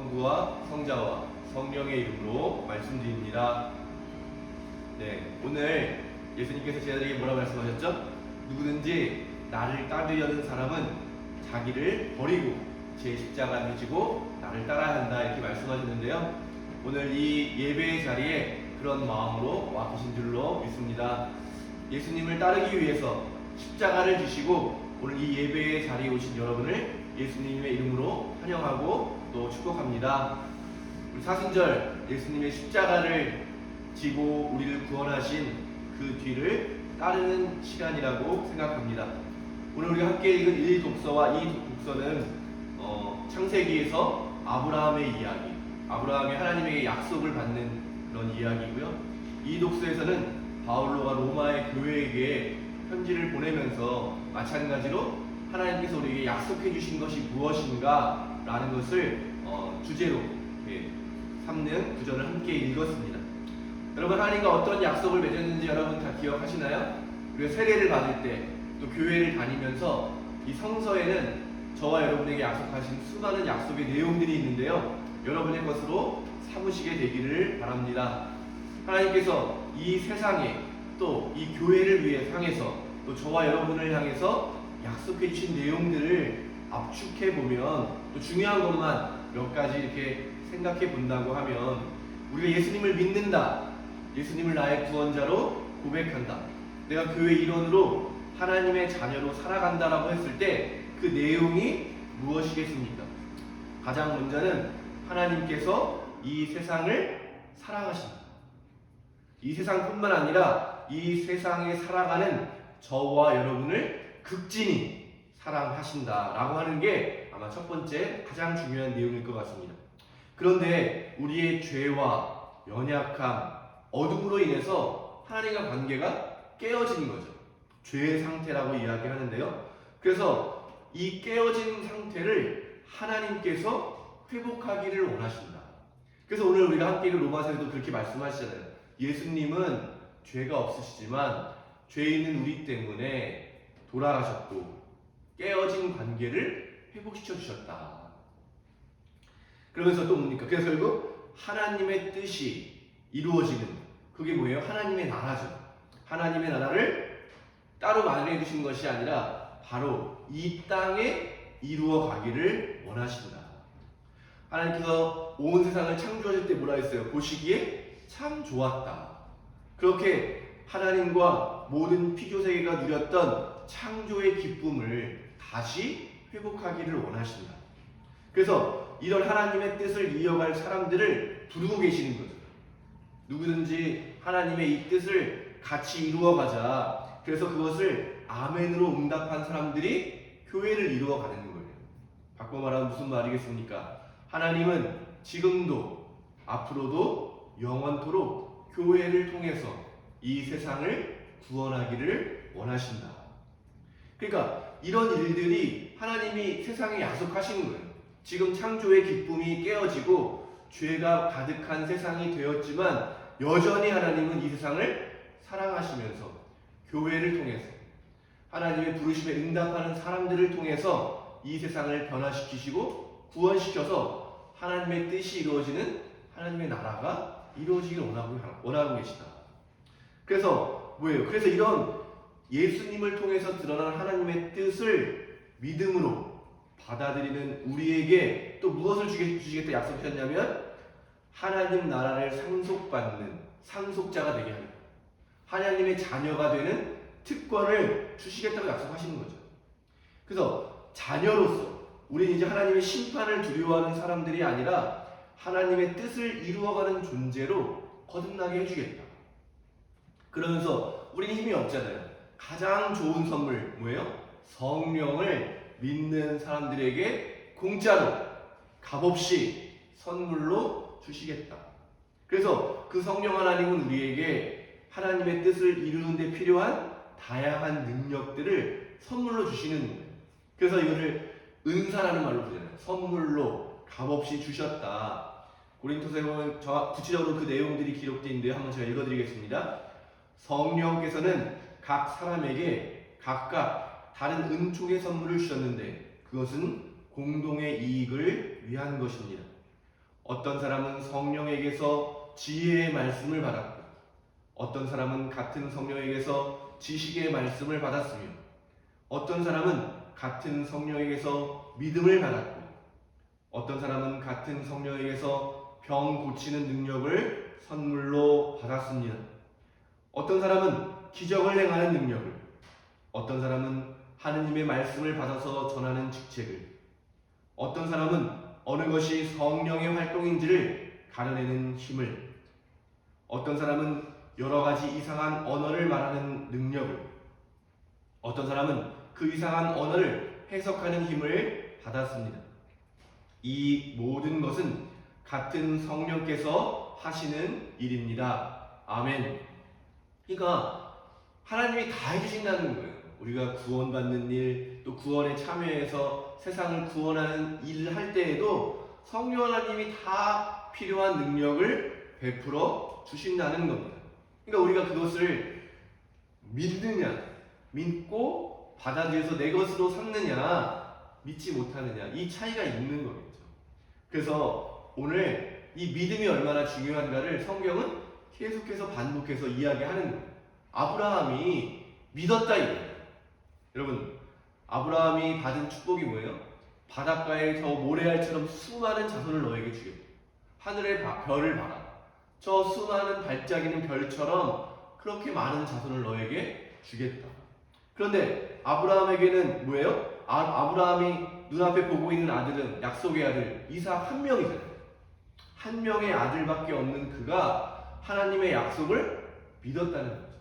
성부와 성자와 성령의 이름으로 말씀드립니다. 네, 오늘 예수님께서 제자들에게 뭐라고 말씀하셨죠? 누구든지 나를 따르려는 사람은 자기를 버리고 제 십자가를 지고 나를 따라야 한다, 이렇게 말씀하셨는데요. 오늘 이 예배의 자리에 그런 마음으로 와 계신 줄로 믿습니다. 예수님을 따르기 위해서 십자가를 지시고 오늘 이 예배의 자리에 오신 여러분을 예수님의 이름으로 환영하고 또 축복합니다. 우리 사순절 예수님의 십자가를 지고 우리를 구원하신 그 뒤를 따르는 시간이라고 생각합니다. 오늘 우리가 함께 읽은 1독서와 2독서는 창세기에서 아브라함의 이야기, 아브라함이 하나님에게 약속을 받는 그런 이야기고요. 2독서에서는 바울로가 로마의 교회에게 편지를 보내면서 마찬가지로 하나님께서 우리에게 약속해 주신 것이 무엇인가 라는 것을 주제로 삼는 구절을 함께 읽었습니다. 여러분, 하나님과 어떤 약속을 맺었는지 여러분 다 기억하시나요? 우리가 세례를 받을 때 또 교회를 다니면서 이 성서에는 저와 여러분에게 약속하신 수많은 약속의 내용들이 있는데요, 여러분의 것으로 삼으시게 되기를 바랍니다. 하나님께서 이 세상에 또 이 교회를 위해 향해서 또 저와 여러분을 향해서 약속해 주신 내용들을 압축해 보면, 또 중요한 것만 몇 가지 이렇게 생각해 본다고 하면, 우리가 예수님을 믿는다, 예수님을 나의 구원자로 고백한다, 내가 교회 일원으로 하나님의 자녀로 살아간다라고 했을 때 그 내용이 무엇이겠습니까? 가장 먼저는 하나님께서 이 세상을 사랑하신다. 이 세상뿐만 아니라 이 세상에 살아가는 저와 여러분을 극진히 사랑하신다라고 하는 게 아마 첫 번째 가장 중요한 내용일 것 같습니다. 그런데 우리의 죄와 연약함, 어둠으로 인해서 하나님과 관계가 깨어지는 거죠. 죄의 상태라고 이야기하는데요. 그래서 이 깨어진 상태를 하나님께서 회복하기를 원하신다. 그래서 오늘 우리가 함께 읽은 로마서에도 그렇게 말씀하시잖아요. 예수님은 죄가 없으시지만 죄 있는 우리 때문에 돌아가셨고 깨어진 관계를 회복시켜 주셨다. 그러면서 또 뭡니까? 그래서 결국 하나님의 뜻이 이루어지는, 그게 뭐예요? 하나님의 나라죠. 하나님의 나라를 따로 마련해 두신 것이 아니라 바로 이 땅에 이루어 가기를 원하신다. 하나님께서 온 세상을 창조하실 때 뭐라 했어요? 보시기에 참 좋았다. 그렇게 하나님과 모든 피조세계가 누렸던 창조의 기쁨을 다시 회복하기를 원하신다. 그래서 이런 하나님의 뜻을 이어갈 사람들을 부르고 계시는 거죠. 누구든지 하나님의 이 뜻을 같이 이루어가자. 그래서 그것을 아멘으로 응답한 사람들이 교회를 이루어가는 거예요. 바꿔 말하면 무슨 말이겠습니까? 하나님은 지금도 앞으로도 영원토록 교회를 통해서 이 세상을 구원하기를 원하신다. 그러니까 이런 일들이 하나님이 세상에 약속하시는 거예요. 지금 창조의 기쁨이 깨어지고 죄가 가득한 세상이 되었지만 여전히 하나님은 이 세상을 사랑하시면서 교회를 통해서 하나님의 부르심에 응답하는 사람들을 통해서 이 세상을 변화시키시고 구원시켜서 하나님의 뜻이 이루어지는 하나님의 나라가 이루어지기를 원하고 계시다. 그래서 뭐예요? 그래서 이런 예수님을 통해서 드러난 하나님의 뜻을 믿음으로 받아들이는 우리에게 또 무엇을 주시겠다 약속하셨냐면 하나님 나라를 상속받는 상속자가 되게 합니다. 하나님의 자녀가 되는 특권을 주시겠다고 약속하시는 거죠. 그래서 자녀로서 우리는 이제 하나님의 심판을 두려워하는 사람들이 아니라 하나님의 뜻을 이루어가는 존재로 거듭나게 해주겠다. 그러면서 우리는 힘이 없잖아요. 가장 좋은 선물 뭐예요? 성령을 믿는 사람들에게 공짜로 값없이 선물로 주시겠다. 그래서 그 성령 하나님은 우리에게 하나님의 뜻을 이루는 데 필요한 다양한 능력들을 선물로 주시는 거예요. 그래서 이거를 은사라는 말로 부르잖아요. 선물로 값없이 주셨다. 고린토서에 보면 구체적으로 그 내용들이 기록되어 있는데요. 한번 제가 읽어드리겠습니다. 성령께서는 각 사람에게 각각 다른 은총의 선물을 주셨는데 그것은 공동의 이익을 위한 것입니다. 어떤 사람은 성령에게서 지혜의 말씀을 받았고, 어떤 사람은 같은 성령에게서 지식의 말씀을 받았으며, 어떤 사람은 같은 성령에게서 믿음을 받았고, 어떤 사람은 같은 성령에게서 병 고치는 능력을 선물로 받았습니다. 어떤 사람은 기적을 행하는 능력을, 어떤 사람은 하느님의 말씀을 받아서 전하는 직책을, 어떤 사람은 어느 것이 성령의 활동인지를 가려내는 힘을, 어떤 사람은 여러 가지 이상한 언어를 말하는 능력을, 어떤 사람은 그 이상한 언어를 해석하는 힘을 받았습니다. 이 모든 것은 같은 성령께서 하시는 일입니다. 아멘. 그러니까 하나님이 다 해주신다는 거예요. 우리가 구원받는 일, 또 구원에 참여해서 세상을 구원하는 일을 할 때에도 성령 하나님이 다 필요한 능력을 베풀어 주신다는 겁니다. 그러니까 우리가 그것을 믿느냐, 믿고 받아들여서 내 것으로 삼느냐, 믿지 못하느냐, 이 차이가 있는 거겠죠. 그래서 오늘 이 믿음이 얼마나 중요한가를 성경은 계속해서 반복해서 이야기하는 거예요. 아브라함이 믿었다 이거예요. 여러분, 아브라함이 받은 축복이 뭐예요? 바닷가에 저 모래알처럼 수많은 자손을 너에게 주겠다. 하늘의 별을 봐라. 저 수많은 반짝이는 별처럼 그렇게 많은 자손을 너에게 주겠다. 그런데 아브라함에게는 뭐예요? 아브라함이 눈앞에 보고 있는 아들은 약속의 아들 이삭 한 명이잖아요. 한 명의 아들밖에 없는 그가 하나님의 약속을 믿었다는 거죠.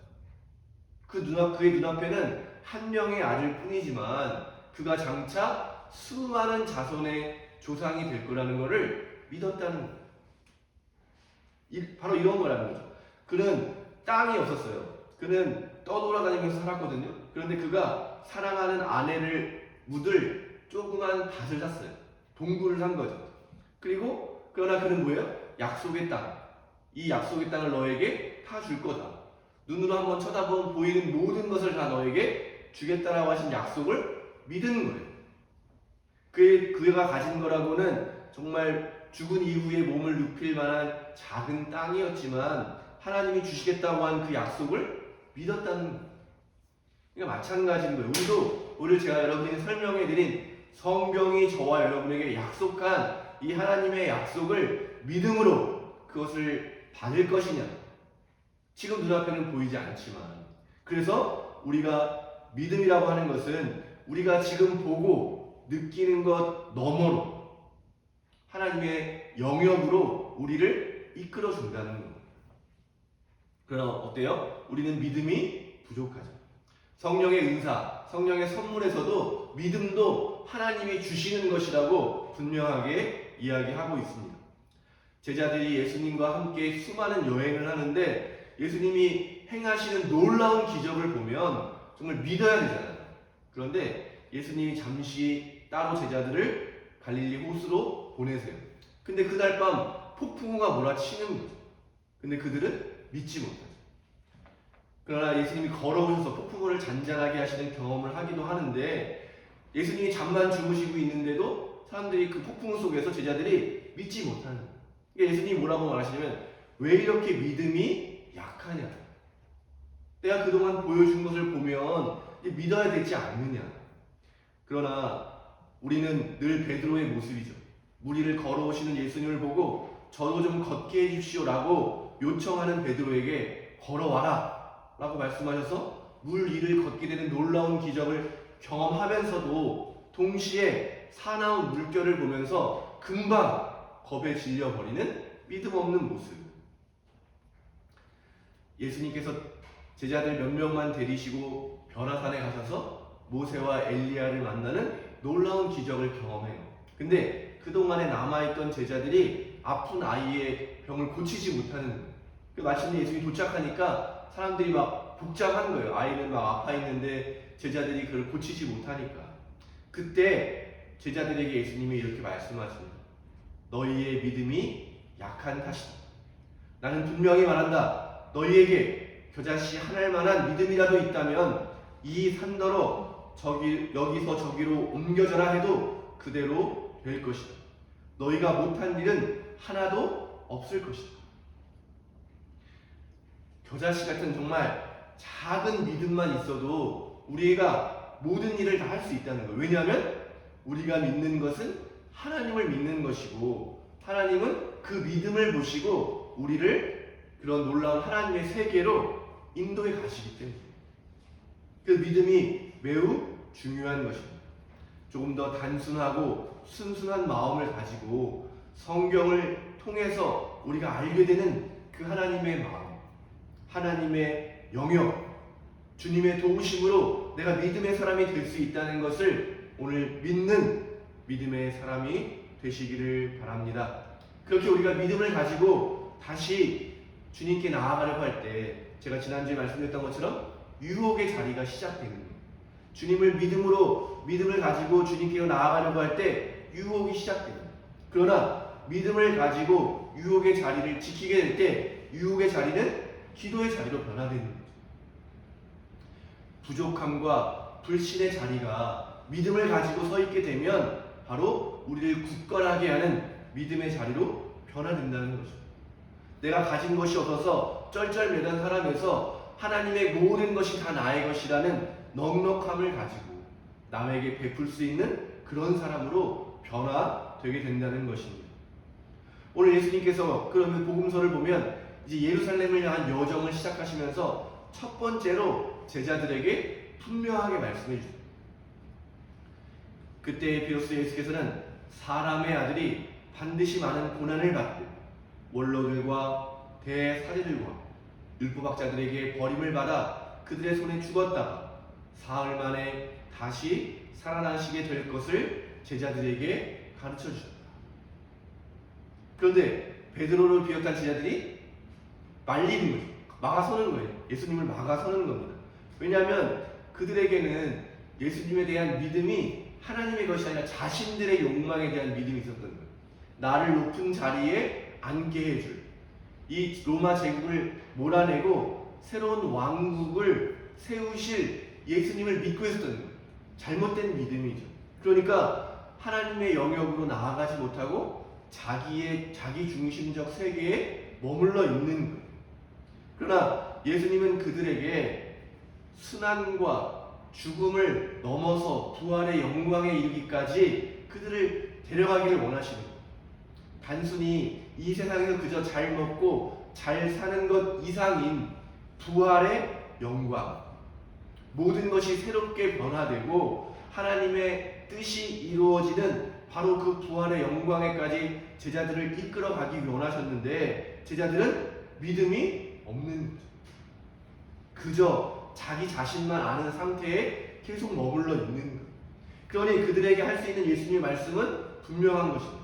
그의 눈앞에는 한 명의 아들뿐이지만 그가 장차 수많은 자손의 조상이 될 거라는 것을 믿었다는 거예요. 바로 이런 거라는 거죠. 그는 땅이 없었어요. 그는 떠돌아다니면서 살았거든요. 그런데 그가 사랑하는 아내를 묻을 조그만 밭을 샀어요. 동굴을 산 거죠. 그러나 그는 뭐예요? 약속의 땅. 이 약속의 땅을 너에게 다 줄 거다. 눈으로 한번 쳐다보면 보이는 모든 것을 다 너에게 주겠다라고 하신 약속을 믿은 거예요. 그가 가진 거라고는 정말 죽은 이후에 몸을 눕힐 만한 작은 땅이었지만 하나님이 주시겠다고 한 그 약속을 믿었다는 거예요. 그러니까 마찬가지인 거예요. 우리도 오늘 제가 여러분에게 설명해드린 성경이 저와 여러분에게 약속한 이 하나님의 약속을 믿음으로 그것을 받을 것이냐. 지금 눈앞에는 보이지 않지만, 그래서 우리가 믿음이라고 하는 것은 우리가 지금 보고 느끼는 것 너머로 하나님의 영역으로 우리를 이끌어 준다는 겁니다. 그럼 어때요? 우리는 믿음이 부족하죠. 성령의 은사, 성령의 선물에서도 믿음도 하나님이 주시는 것이라고 분명하게 이야기하고 있습니다. 제자들이 예수님과 함께 수많은 여행을 하는데 예수님이 행하시는 놀라운 기적을 보면 정말 믿어야 되잖아요. 그런데 예수님이 잠시 따로 제자들을 갈릴리 호수로 보내세요. 근데 그날 밤 폭풍우가 몰아치는 거죠. 근데 그들은 믿지 못하죠. 그러나 예수님이 걸어오셔서 폭풍우를 잔잔하게 하시는 경험을 하기도 하는데 예수님이 잠만 주무시고 있는데도 사람들이 그 폭풍우 속에서 제자들이 믿지 못하는 거예요. 그러니까 예수님이 뭐라고 말하시냐면 왜 이렇게 믿음이 약하냐. 내가 그동안 보여준 것을 보면 믿어야 되지 않느냐. 그러나 우리는 늘 베드로의 모습이죠. 물 위를 걸어오시는 예수님을 보고 저도 좀 걷게 해주십시오라고 요청하는 베드로에게 걸어와라 라고 말씀하셔서 물 위를 걷게 되는 놀라운 기적을 경험하면서도 동시에 사나운 물결을 보면서 금방 겁에 질려버리는 믿음 없는 모습. 예수님께서 제자들 몇 명만 데리시고 변화산에 가셔서 모세와 엘리야를 만나는 놀라운 기적을 경험해요. 근데 그동안에 남아있던 제자들이 아픈 아이의 병을 고치지 못하는 거예요. 마침내 예수님이 도착하니까 사람들이 막 복잡한 거예요. 아이는 막 아파 있는데 제자들이 그걸 고치지 못하니까. 그때 제자들에게 예수님이 이렇게 말씀하십니다. 너희의 믿음이 약한 탓이다. 나는 분명히 말한다. 너희에게 겨자씨 하나일 만한 믿음이라도 있다면 이 산더러 여기서 저기로 옮겨져라 해도 그대로 될 것이다. 너희가 못한 일은 하나도 없을 것이다. 겨자씨 같은 정말 작은 믿음만 있어도 우리가 모든 일을 다 할 수 있다는 거예요. 왜냐하면 우리가 믿는 것은 하나님을 믿는 것이고 하나님은 그 믿음을 보시고 우리를 그런 놀라운 하나님의 세계로 인도해 가시기 때문에 그 믿음이 매우 중요한 것입니다. 조금 더 단순하고 순수한 마음을 가지고 성경을 통해서 우리가 알게 되는 그 하나님의 마음, 하나님의 영역, 주님의 도우심으로 내가 믿음의 사람이 될 수 있다는 것을 오늘 믿는 믿음의 사람이 되시기를 바랍니다. 그렇게 우리가 믿음을 가지고 다시 주님께 나아가려고 할 때 제가 지난주에 말씀드렸던 것처럼 유혹의 자리가 시작되는 거예요. 주님을 믿음을 가지고 주님께로 나아가려고 할 때 유혹이 시작됩니다. 그러나 믿음을 가지고 유혹의 자리를 지키게 될 때 유혹의 자리는 기도의 자리로 변화되는 거죠. 부족함과 불신의 자리가 믿음을 가지고 서 있게 되면 바로 우리를 굳건하게 하는 믿음의 자리로 변화된다는 거죠. 내가 가진 것이 없어서 쩔쩔매던 사람에서 하나님의 모든 것이 다 나의 것이라는 넉넉함을 가지고 남에게 베풀 수 있는 그런 사람으로 변화되게 된다는 것입니다. 오늘 예수님께서 그러면 복음서를 보면 이제 예루살렘을 향한 여정을 시작하시면서 첫 번째로 제자들에게 분명하게 말씀해 주십니다. 그때 비로소 예수께서는 사람의 아들이 반드시 많은 고난을 받고 원로들과 대사제들과 율법학자들에게 버림을 받아 그들의 손에 죽었다가 사흘 만에 다시 살아나시게 될 것을 제자들에게 가르쳐 주셨다. 그런데 베드로를 비롯한 제자들이 말리는 거죠. 막아서는 거예요. 예수님을 막아서는 겁니다. 왜냐하면 그들에게는 예수님에 대한 믿음이 하나님의 것이 아니라 자신들의 욕망에 대한 믿음이 있었던 거예요. 나를 높은 자리에 앉게 해줄 이 로마 제국을 몰아내고 새로운 왕국을 세우실 예수님을 믿고 있었던 거예요. 잘못된 믿음이죠. 그러니까 하나님의 영역으로 나아가지 못하고 자기 중심적 세계에 머물러 있는 거예요. 그러나 예수님은 그들에게 순환과 죽음을 넘어서 부활의 영광에 이르기까지 그들을 데려가기를 원하시는 거예요. 단순히 이 세상에서 그저 잘 먹고 잘 사는 것 이상인 부활의 영광, 모든 것이 새롭게 변화되고 하나님의 뜻이 이루어지는 바로 그 부활의 영광에까지 제자들을 이끌어가기 원하셨는데 제자들은 믿음이 없는 거죠. 그저 자기 자신만 아는 상태에 계속 머물러 있는 거예요. 그러니 그들에게 할 수 있는 예수님의 말씀은 분명한 것입니다.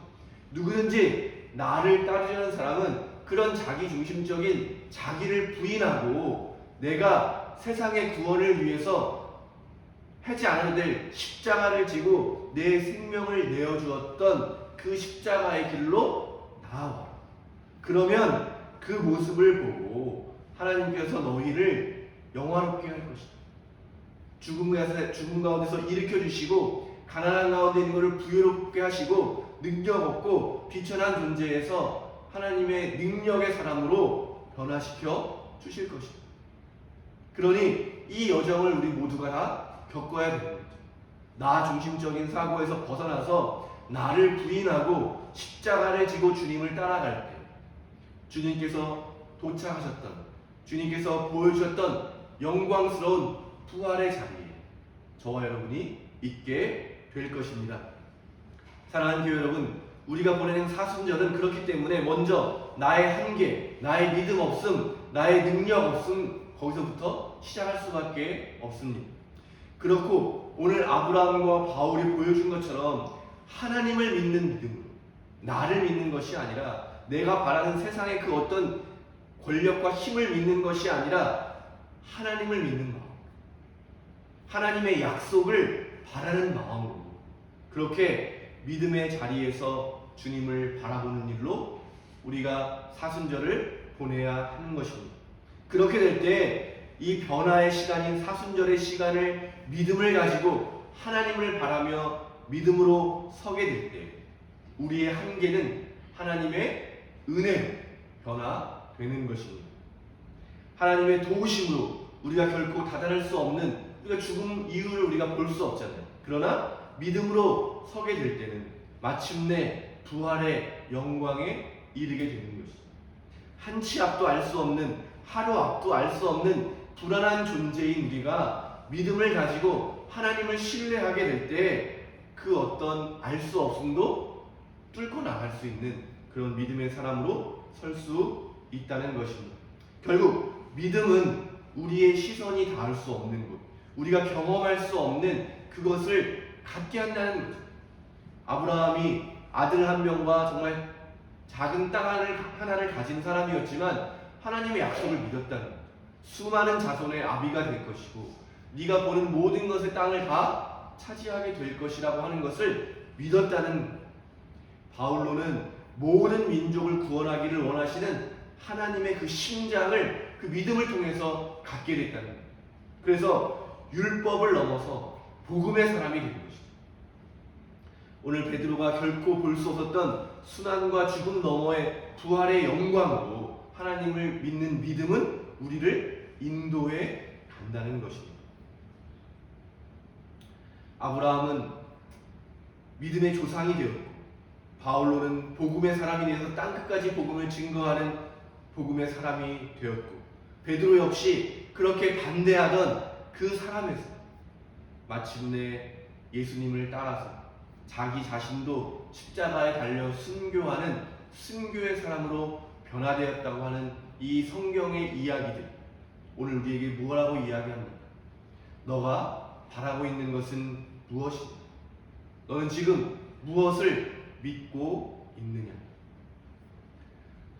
누구든지 나를 따르려는 사람은 그런 자기 중심적인 자기를 부인하고 내가 세상의 구원을 위해서 하지 않아도 될 십자가를 지고 내 생명을 내어주었던 그 십자가의 길로 나아와. 그러면 그 모습을 보고 하나님께서 너희를 영화롭게 할 것이다. 죽음 가운데서 일으켜주시고 가난한 가운데 있는 것을 부유롭게 하시고 능력 없고 비천한 존재에서 하나님의 능력의 사람으로 변화시켜 주실 것이다. 그러니 이 여정을 우리 모두가 다 겪어야 되는 거죠. 나 중심적인 사고에서 벗어나서 나를 부인하고 십자가를 지고 주님을 따라갈 때 주님께서 도착하셨던, 주님께서 보여주셨던 영광스러운 부활의 자리에 저와 여러분이 있게 될 것입니다. 사랑하는 교회 여러분, 우리가 보내는 사순절은 그렇기 때문에 먼저 나의 한계, 나의 믿음 없음, 나의 능력 없음 거기서부터 시작할 수밖에 없습니다. 그렇고 오늘 아브라함과 바울이 보여준 것처럼 하나님을 믿는 믿음으로 나를 믿는 것이 아니라 내가 바라는 세상의 그 어떤 권력과 힘을 믿는 것이 아니라 하나님을 믿는 마음, 하나님의 약속을 바라는 마음으로 그렇게 믿음의 자리에서 주님을 바라보는 일로 우리가 사순절을 보내야 하는 것입니다. 그렇게 될 때 이 변화의 시간인 사순절의 시간을 믿음을 가지고 하나님을 바라며 믿음으로 서게 될 때 우리의 한계는 하나님의 은혜로 변화되는 것입니다. 하나님의 도우심으로 우리가 결코 다다를 수 없는, 우리가 죽음 이유를 우리가 볼 수 없잖아요. 그러나 믿음으로 서게 될 때는 마침내 부활의 영광에 이르게 되는 것입니다. 한치 앞도 알 수 없는, 하루 앞도 알 수 없는 불안한 존재인 우리가 믿음을 가지고 하나님을 신뢰하게 될 때 그 어떤 알 수 없음도 뚫고 나갈 수 있는 그런 믿음의 사람으로 설 수 있다는 것입니다. 결국 믿음은 우리의 시선이 닿을 수 없는 곳, 우리가 경험할 수 없는 그것을 갖게 한다는 거죠. 아브라함이 아들 한 명과 정말 작은 땅 하나를 가진 사람이었지만 하나님의 약속을 믿었다는 거죠. 수많은 자손의 아비가 될 것이고 네가 보는 모든 것의 땅을 다 차지하게 될 것이라고 하는 것을 믿었다는 거예요. 바울로는 모든 민족을 구원하기를 원하시는 하나님의 그 심장을, 그 믿음을 통해서 갖게 됐다는 거예요. 그래서 율법을 넘어서 복음의 사람이 된 것이죠. 오늘 베드로가 결코 볼 수 없었던 순환과 죽음 너머의 부활의 영광으로 하나님을 믿는 믿음은 우리를 인도해 간다는 것입니다. 아브라함은 믿음의 조상이 되었고 바울로는 복음의 사람이 되어서 땅끝까지 복음을 증거하는 복음의 사람이 되었고 베드로 역시 그렇게 반대하던 그 사람에서 마침내 예수님을 따라서 자기 자신도 십자가에 달려 순교하는 순교의 사람으로 변화되었다고 하는 이 성경의 이야기들, 오늘 우리에게 무엇라고 이야기합니까? 너가 바라고 있는 것은 무엇이냐? 너는 지금 무엇을 믿고 있느냐?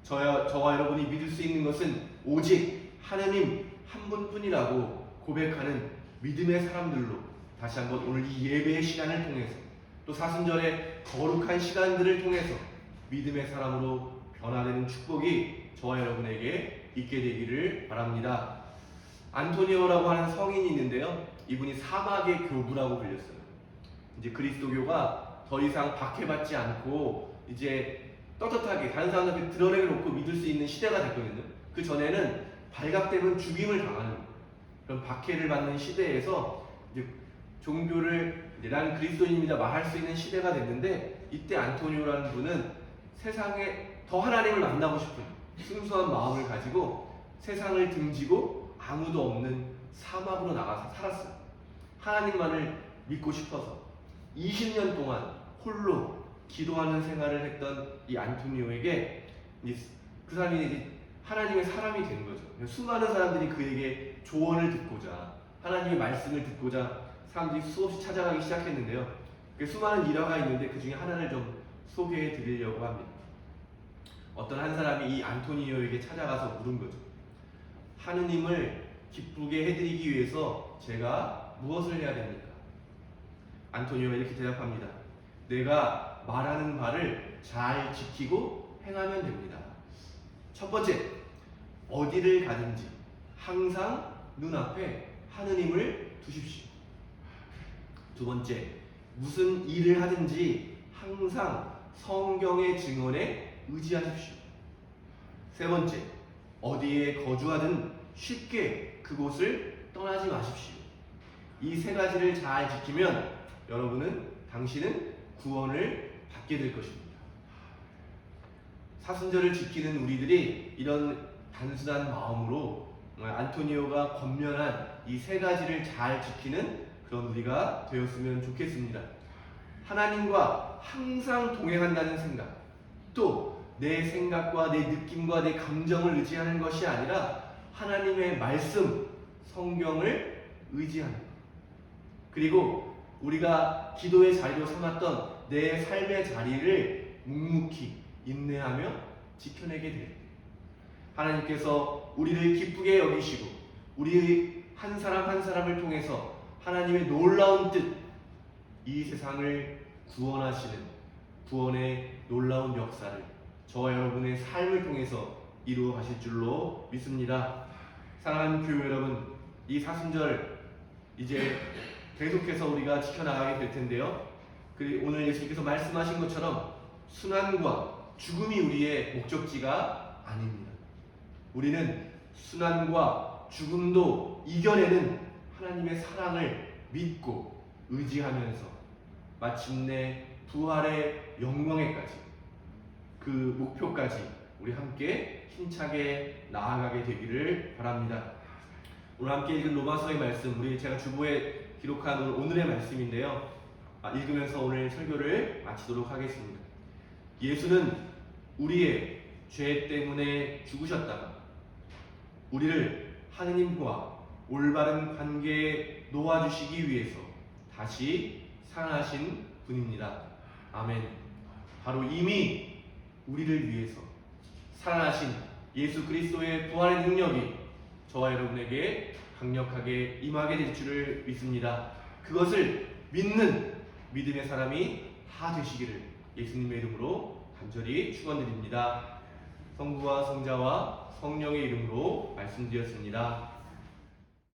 저와 여러분이 믿을 수 있는 것은 오직 하느님 한 분뿐이라고 고백하는 믿음의 사람들로 다시 한번 오늘 이 예배의 시간을 통해서 또 사순절의 거룩한 시간들을 통해서 믿음의 사람으로 변화되는 축복이 저와 여러분에게 있게 되기를 바랍니다. 안토니오라고 하는 성인이 있는데요. 이분이 사막의 교부라고 불렸어요. 이제 그리스도교가 더 이상 박해받지 않고 이제 떳떳하게 다른 사람들 앞에 드러내놓고 믿을 수 있는 시대가 됐거든요. 그 전에는 발각되면 죽임을 당하는 그런 박해를 받는 시대에서 이제 종교를 이제 나는 그리스도인입니다 말할 수 있는 시대가 됐는데, 이때 안토니오라는 분은 세상에 더 하나님을 만나고 싶은 순수한 마음을 가지고 세상을 등지고 아무도 없는 사막으로 나가서 살았어요. 하나님만을 믿고 싶어서 20년 동안 홀로 기도하는 생활을 했던 이 안토니오에게 그 사람이 이제 하나님의 사람이 된 거죠. 수많은 사람들이 그에게 조언을 듣고자, 하나님의 말씀을 듣고자 사람들이 수없이 찾아가기 시작했는데요. 수많은 일화가 있는데 그 중에 하나를 좀 소개해 드리려고 합니다. 어떤 한 사람이 이 안토니오에게 찾아가서 물은 거죠. 하느님을 기쁘게 해드리기 위해서 제가 무엇을 해야 됩니까? 안토니오가 이렇게 대답합니다. 내가 말하는 바를 잘 지키고 행하면 됩니다. 첫 번째, 어디를 가든지 항상 눈앞에 하느님을 두십시오. 두 번째, 무슨 일을 하든지 항상 성경의 증언에 의지하십시오. 세 번째, 어디에 거주하든 쉽게 그곳을 떠나지 마십시오. 이 세 가지를 잘 지키면 당신은 구원을 받게 될 것입니다. 사순절을 지키는 우리들이 이런 단순한 마음으로 안토니오가 권면한 이 세 가지를 잘 지키는 그런 우리가 되었으면 좋겠습니다. 하나님과 항상 동행한다는 생각, 또 내 생각과 내 느낌과 내 감정을 의지하는 것이 아니라 하나님의 말씀, 성경을 의지하는 것. 그리고 우리가 기도의 자리로 삼았던 내 삶의 자리를 묵묵히 인내하며 지켜내게 될 때 하나님께서 우리를 기쁘게 여기시고 우리 한 사람 한 사람을 통해서 하나님의 놀라운 뜻, 이 세상을 구원하시는 구원의 놀라운 역사를 저와 여러분의 삶을 통해서 이루어 가실 줄로 믿습니다. 사랑하는 교회 여러분, 이 사순절 이제 계속해서 우리가 지켜나가게 될 텐데요. 오늘 예수님께서 말씀하신 것처럼 순환과 죽음이 우리의 목적지가 아닙니다. 우리는 순환과 죽음도 이겨내는 하나님의 사랑을 믿고 의지하면서 마침내 부활의 영광에까지, 그 목표까지 우리 함께 힘차게 나아가게 되기를 바랍니다. 오늘 함께 읽은 로마서의 말씀, 제가 주보에 기록한 오늘의 말씀인데요. 읽으면서 오늘 설교를 마치도록 하겠습니다. 예수는 우리의 죄 때문에 죽으셨다가 우리를 하느님과 올바른 관계에 놓아주시기 위해서 다시 살아나신 분입니다. 아멘. 바로 이미 우리를 위해서 살아나신 예수 그리스도의 부활의 능력이 저와 여러분에게 강력하게 임하게 될 줄을 믿습니다. 그것을 믿는 믿음의 사람이 다 되시기를 예수님의 이름으로 간절히 축원드립니다. 성부와 성자와 성령의 이름으로 말씀드렸습니다.